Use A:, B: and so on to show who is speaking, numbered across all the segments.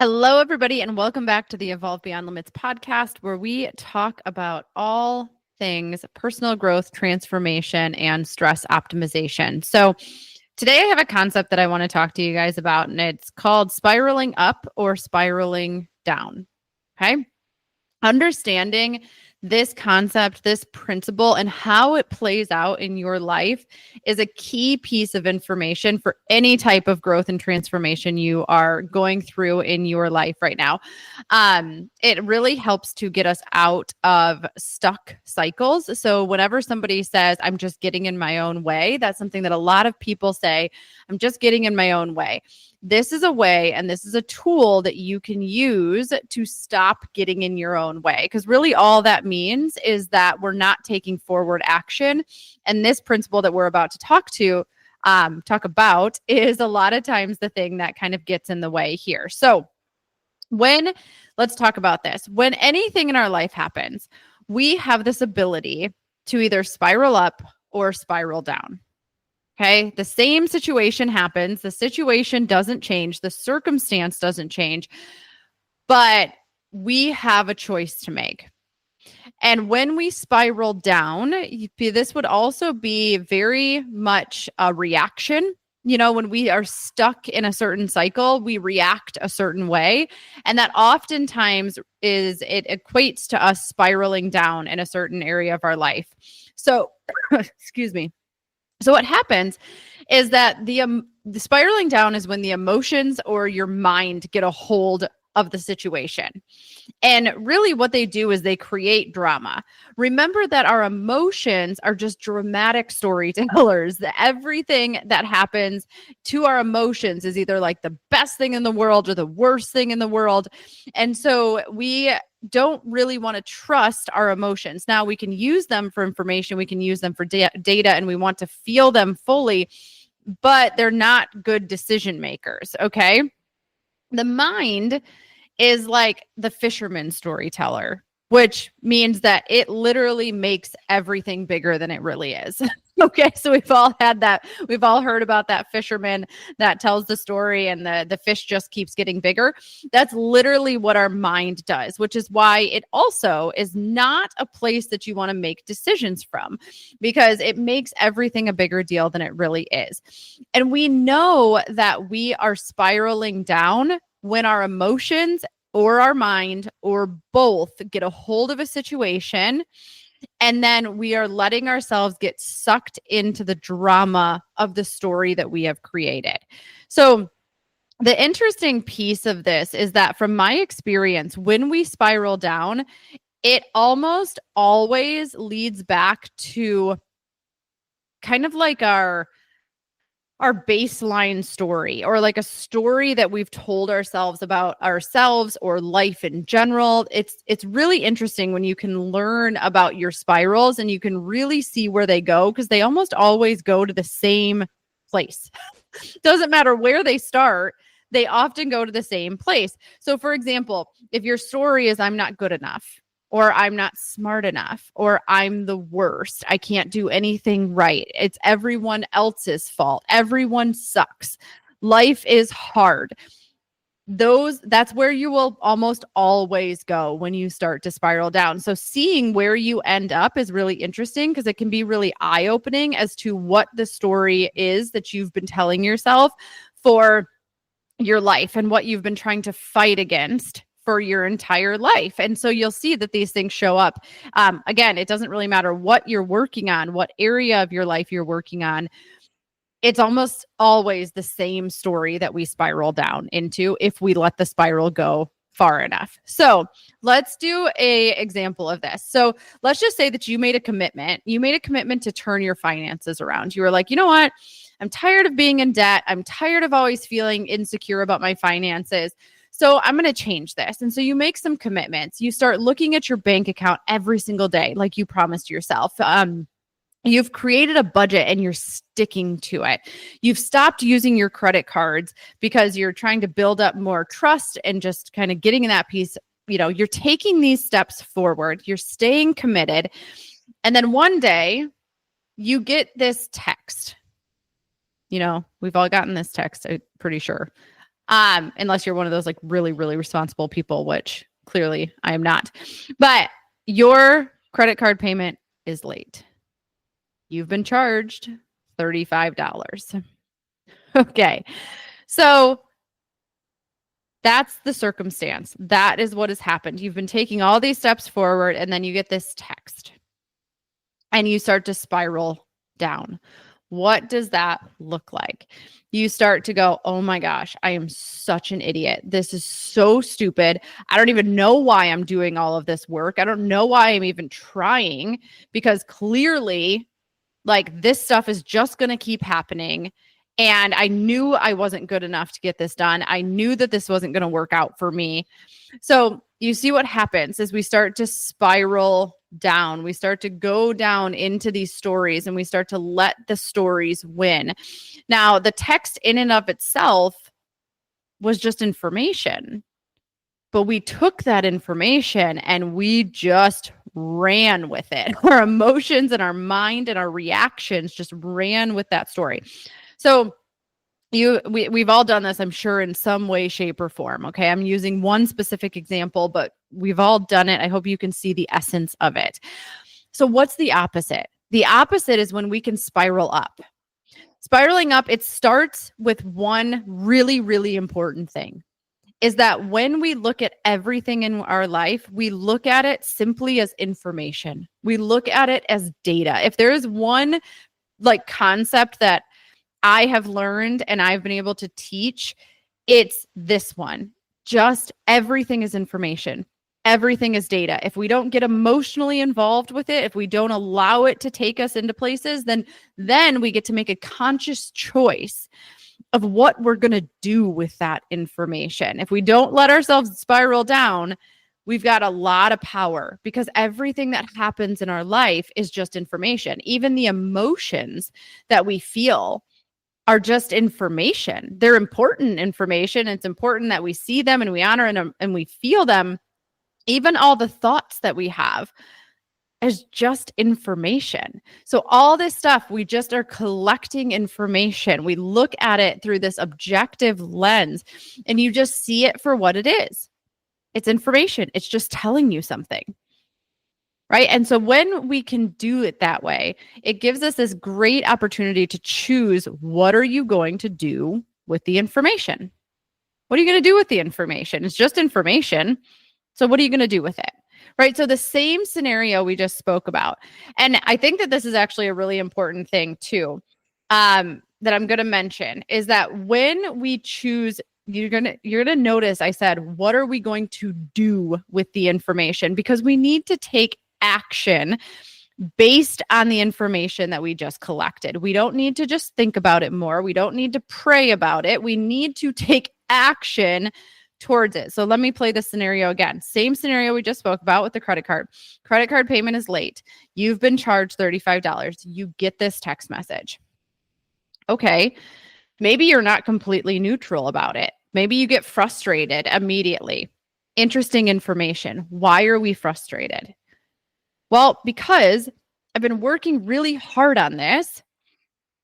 A: Hello, everybody, and welcome back to the Evolve Beyond Limits podcast, where we talk about all things personal growth, transformation, and stress optimization. So, today I have a concept that I want to talk to you guys about, and it's called spiraling up or spiraling down. Okay. Understanding this concept, this principle, and how it plays out in your life is a key piece of information for any type of growth and transformation you are going through in your life right now. It really helps to get us out of stuck cycles. So whenever somebody says, I'm just getting in my own way, that's something that a lot of people say, I'm just getting in my own way. This is a way and this is a tool that you can use to stop getting in your own way. Because really all that means is that we're not taking forward action. And this principle that we're about to talk about is a lot of times the thing that kind of gets in the way here. So let's talk about this. When anything in our life happens, we have this ability to either spiral up or spiral down. Okay. The same situation happens. The situation doesn't change. The circumstance doesn't change, but we have a choice to make. And when we spiral down, this would also be very much a reaction. You know, when we are stuck in a certain cycle, we react a certain way. And that oftentimes it equates to us spiraling down in a certain area of our life. So, excuse me. So what happens is that the spiraling down is when the emotions or your mind get a hold of the situation. And really what they do is they create drama. Remember that our emotions are just dramatic storytellers. That everything that happens to our emotions is either like the best thing in the world or the worst thing in the world. And so we don't really want to trust our emotions. Now we can use them for information, we can use them for data, and we want to feel them fully, but they're not good decision makers. Okay. The mind is like the fisherman storyteller, which means that it literally makes everything bigger than it really is. Okay, so we've all had that. We've all heard about that fisherman that tells the story and the fish just keeps getting bigger. That's literally what our mind does, which is why it also is not a place that you want to make decisions from, because it makes everything a bigger deal than it really is. And we know that we are spiraling down when our emotions or our mind or both get a hold of a situation, and then we are letting ourselves get sucked into the drama of the story that we have created. So the interesting piece of this is that from my experience, when we spiral down, it almost always leads back to kind of like our baseline story, or like a story that we've told ourselves about ourselves or life in general. It's really interesting when you can learn about your spirals and you can really see where they go, because they almost always go to the same place. Doesn't matter where they start, they often go to the same place. So for example, if your story is I'm not good enough, or I'm not smart enough, or I'm the worst, I can't do anything right, it's everyone else's fault, everyone sucks, life is hard, that's where you will almost always go when you start to spiral down. So seeing where you end up is really interesting, because it can be really eye-opening as to what the story is that you've been telling yourself for your life and what you've been trying to fight against for your entire life. And so you'll see that these things show up. Again, it doesn't really matter what you're working on, what area of your life you're working on. It's almost always the same story that we spiral down into if we let the spiral go far enough. So let's do a example of this. So let's just say that you made a commitment. You made a commitment to turn your finances around. You were like, you know what? I'm tired of being in debt. I'm tired of always feeling insecure about my finances. So I'm going to change this. And so you make some commitments. You start looking at your bank account every single day, like you promised yourself. You've created a budget and you're sticking to it. You've stopped using your credit cards because you're trying to build up more trust and just kind of getting in that piece. You know, you're taking these steps forward. You're staying committed. And then one day you get this text. You know, we've all gotten this text, I'm pretty sure. Unless you're one of those like really, really responsible people, which clearly I am not. But your credit card payment is late. You've been charged $35. Okay. So that's the circumstance. That is what has happened. You've been taking all these steps forward, and then you get this text and you start to spiral down. What does that look like? You start to go, oh my gosh, I am such an idiot. This is so stupid. I don't even know why I'm doing all of this work. I don't know why I'm even trying, because clearly, like, this stuff is just going to keep happening. And I knew I wasn't good enough to get this done. I knew that this wasn't going to work out for me. So you see what happens is we start to spiral down. We start to go down into these stories, and we start to let the stories win. Now, the text in and of itself was just information, but we took that information and we just ran with it. Our emotions and our mind and our reactions just ran with that story. So we've all done this, I'm sure, in some way, shape, or form. Okay. I'm using one specific example, but we've all done it. I hope you can see the essence of it. So what's the opposite? The opposite is when we can spiral up. Spiraling up, it starts with one really, really important thing, is that when we look at everything in our life, we look at it simply as information. We look at it as data. If there is one like concept that I have learned and I've been able to teach, it's this one. Just everything is information. Everything is data. If we don't get emotionally involved with it, if we don't allow it to take us into places, then we get to make a conscious choice of what we're going to do with that information. If we don't let ourselves spiral down, we've got a lot of power, because everything that happens in our life is just information. Even the emotions that we feel are just information. They're important information. It's important that we see them and we honor and we feel them. Even all the thoughts that we have is just information. So all this stuff, we just are collecting information. We look at it through this objective lens, and you just see it for what it is. It's information. It's just telling you something. Right. And so when we can do it that way, it gives us this great opportunity to choose, what are you going to do with the information? What are you going to do with the information? It's just information. So what are you going to do with it? Right. So the same scenario we just spoke about. And I think that this is actually a really important thing too, that I'm going to mention, is that when we choose, you're going to notice I said, what are we going to do with the information? Because we need to take action based on the information that we just collected. We don't need to just think about it more. We don't need to pray about it. We need to take action towards it. So let me play this scenario again. Same scenario we just spoke about with the credit card. Credit card payment is late. You've been charged $35. You get this text message. Okay. Maybe you're not completely neutral about it. Maybe you get frustrated immediately. Interesting information. Why are we frustrated? Well, because I've been working really hard on this,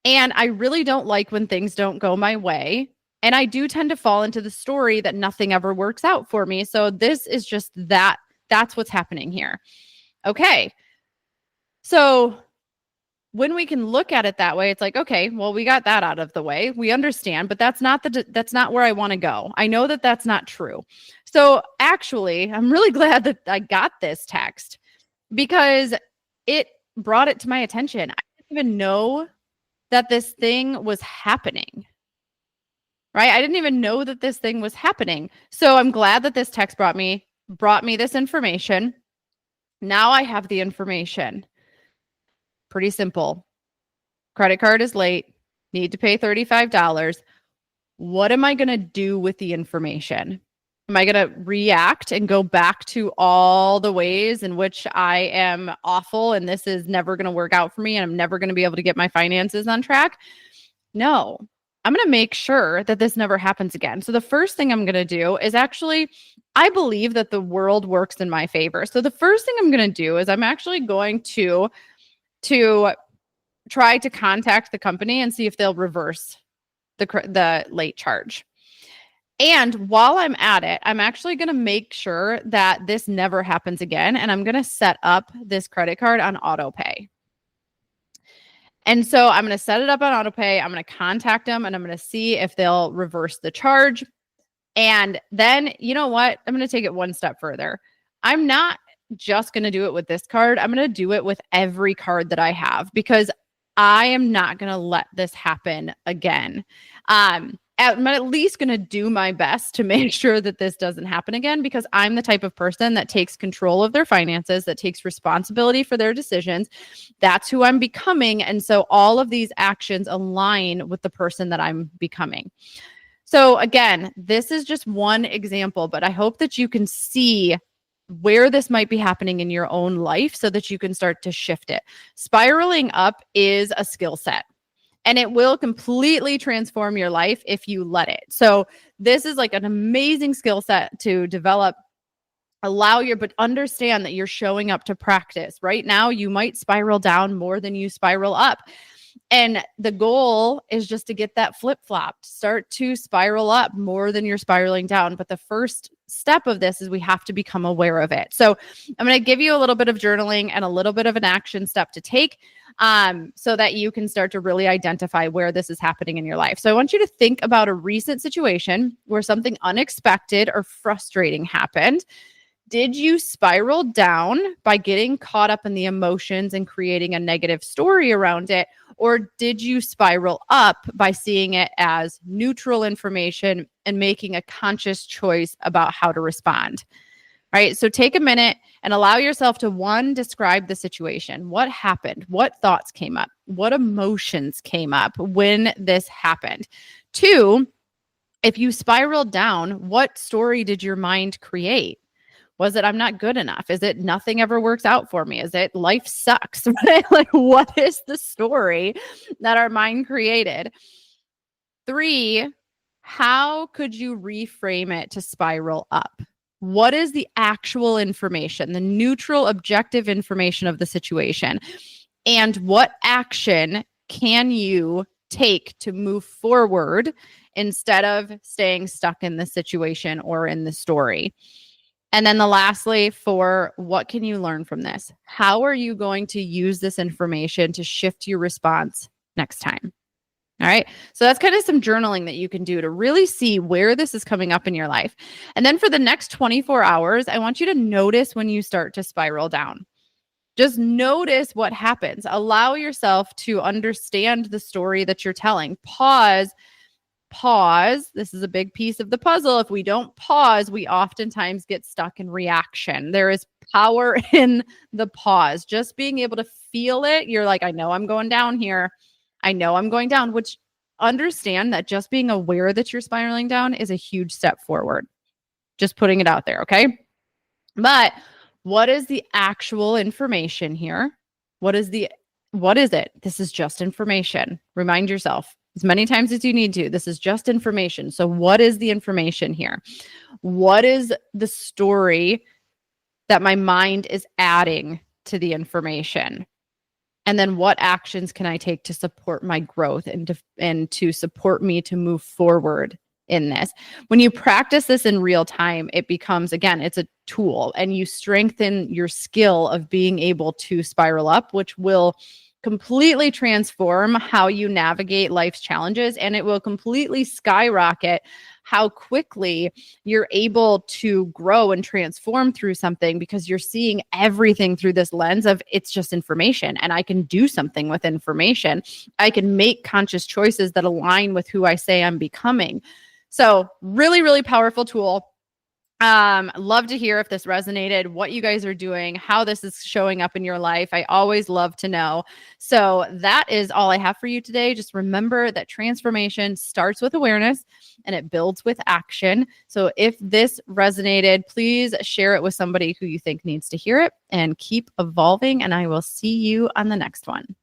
A: and I really don't like when things don't go my way. And I do tend to fall into the story that nothing ever works out for me. So this is just that. That's what's happening here. Okay. So when we can look at it that way, it's like, okay, well, we got that out of the way. We understand, but that's not where I want to go. I know that that's not true. So actually, I'm really glad that I got this text, because it brought it to my attention. I didn't even know that this thing was happening. Right? I didn't even know that this thing was happening. So I'm glad that this text brought me this information. Now I have the information. Pretty simple. Credit card is late. Need to pay $35. What am I going to do with the information? Am I going to react and go back to all the ways in which I am awful and this is never going to work out for me and I'm never going to be able to get my finances on track? No. I'm going to make sure that this never happens again. So the first thing I'm going to do is actually, I believe that the world works in my favor. So the first thing I'm going to do is I'm actually going to try to contact the company and see if they'll reverse the late charge. And while I'm at it, I'm actually going to make sure that this never happens again. And I'm going to set up this credit card on auto pay. And so I'm going to set it up on auto pay. I'm going to contact them and I'm going to see if they'll reverse the charge. And then, you know what? I'm going to take it one step further. I'm not just going to do it with this card. I'm going to do it with every card that I have because I am not going to let this happen again. I'm at least going to do my best to make sure that this doesn't happen again because I'm the type of person that takes control of their finances, that takes responsibility for their decisions. That's who I'm becoming. And so all of these actions align with the person that I'm becoming. So again, this is just one example, but I hope that you can see where this might be happening in your own life so that you can start to shift it. Spiraling up is a skill set and it will completely transform your life if you let it. So this is like an amazing skill set to develop. But understand that you're showing up to practice. Right now, you might spiral down more than you spiral up. And the goal is just to get that flip-flopped, start to spiral up more than you're spiraling down. But the first step of this is we have to become aware of it. So I'm going to give you a little bit of journaling and a little bit of an action step to take so that you can start to really identify where this is happening in your life. So I want you to think about a recent situation where something unexpected or frustrating happened. Did you spiral down by getting caught up in the emotions and creating a negative story around it? Or did you spiral up by seeing it as neutral information and making a conscious choice about how to respond? Right. So take a minute and allow yourself to, one, describe the situation. What happened? What thoughts came up? What emotions came up when this happened? Two, if you spiraled down, what story did your mind create? Was it, I'm not good enough? Is it, nothing ever works out for me? Is it, life sucks? Right? Like, what is the story that our mind created? Three, how could you reframe it to spiral up? What is the actual information, the neutral, objective information of the situation? And what action can you take to move forward instead of staying stuck in the situation or in the story? And then lastly, for what can you learn from this? How are you going to use this information to shift your response next time? All right. So that's kind of some journaling that you can do to really see where this is coming up in your life. And then for the next 24 hours, I want you to notice when you start to spiral down. Just notice what happens. Allow yourself to understand the story that you're telling. Pause. This is a big piece of the puzzle. If we don't pause, we oftentimes get stuck in reaction. There is power in the pause. Just being able to feel it. You're like, I know I'm going down here. I know I'm going down, which understand that just being aware that you're spiraling down is a huge step forward. Just putting it out there. Okay. But what is the actual information here? What is it? This is just information. Remind yourself as many times as you need to. This is just information. So what is the information here? What is the story that my mind is adding to the information? And then what actions can I take to support my growth and to support me to move forward in this? When you practice this in real time, it becomes, again, it's a tool, and you strengthen your skill of being able to spiral up, which will completely transform how you navigate life's challenges, and it will completely skyrocket how quickly you're able to grow and transform through something, because you're seeing everything through this lens of, it's just information and I can do something with information. I can make conscious choices that align with who I say I'm becoming. So really, really powerful tool. Love to hear if this resonated, what you guys are doing, how this is showing up in your life. I always love to know. So that is all I have for you today. Just remember that transformation starts with awareness and it builds with action. So if this resonated, please share it with somebody who you think needs to hear it, and keep evolving. And I will see you on the next one.